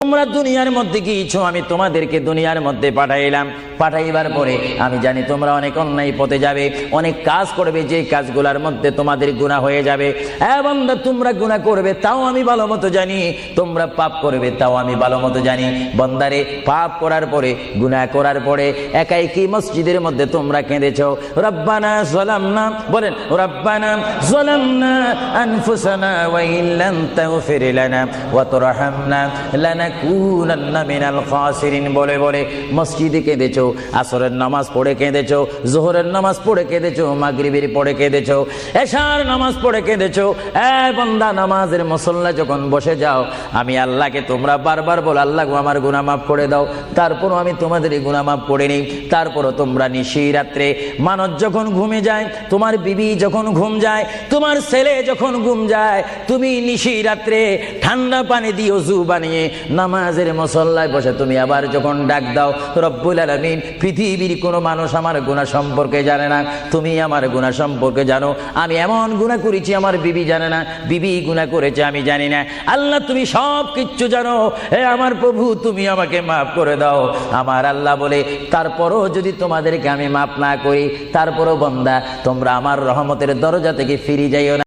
তোমরা দুনিয়ার মধ্যে গিয়েছো, আমি তোমাদেরকে দুনিয়ার মধ্যে পাঠাইলাম। পাঠাইবার পরে আমি জানি তোমরা অনেক অন্যায় পথে যাবে, অনেক কাজ করবে, যে কাজগুলোর মধ্যে তোমাদের গুনাহ হয়ে যাবে। বান্দা, তোমরা গুনাহ করবে তাও আমি ভালো মতো জানি, তোমরা পাপ করবে তাও আমি ভালো মতো জানি। বান্দারে, পাপ করার পরে, গুনাহ করার পরে একাই কি মসজিদের মধ্যে তোমরা কেঁদেছো, রব্বানা যালামনা, বলেন রব্বানা যালামনা আনফুসানা ওয়া ইল্লাম তাগফির লানা ওয়া তুরহামনা লানাকুনান্না মিনাল খাসিরিন বলে বলে মসজিদে কেঁদেছো, আসরের নামাজ পড়ে কেঁদেছো, যোহরের নামাজ পড়ে কেঁদেছো, মাগরিবের পড়ে কেঁদেছো, এশার নামাজ পড়ে কেঁদেছো। বান্দা, নামাজের মুসল্লা যখন বসে যাও, আমি আল্লাহকে তোমরা বারবার বলো, আল্লাহ গো আমার গুনাহ মাফ করে দাও। তারপরও আমি তোমাদের গুনাহ মাফ করে নিই। তারপরও তোমরা নিশি রাত্রে, মানুষ যখন ঘুমে যায়, তোমার বিবি যখন ঘুম যায়, তোমার ছেলে যখন ঘুম যায়, তুমি নিশি রাত্রে ঠান্ডা পানি দিয়ে ওযু বানিয়ে নামাজের মুসল্লায় বসে তুমি আবার যখন ডাক দাও, রব্বুল আলামিন, পৃথিবীর কোনো মানুষ আমার গুনাহ সম্পর্কে জানে না, তুমি আমার গুনাহ সম্পর্কে জানো। আমি এমন গুনাহ করেছি আমার বিবি জানে না, বিবি গুনাহ করেছে আমি জানি না। আল্লাহ, তুমি সব কিচ্ছু জানো। হে আমার প্রভু, তুমি আমাকে মাফ করে দাও। আমার আল্লাহ বলে, তারপরও যদি তোমাদেরকে আমি মাফ না করি, তারপরও বান্দা তোমরা আমার রহমতের দরজা থেকে ফিরে যাইও না।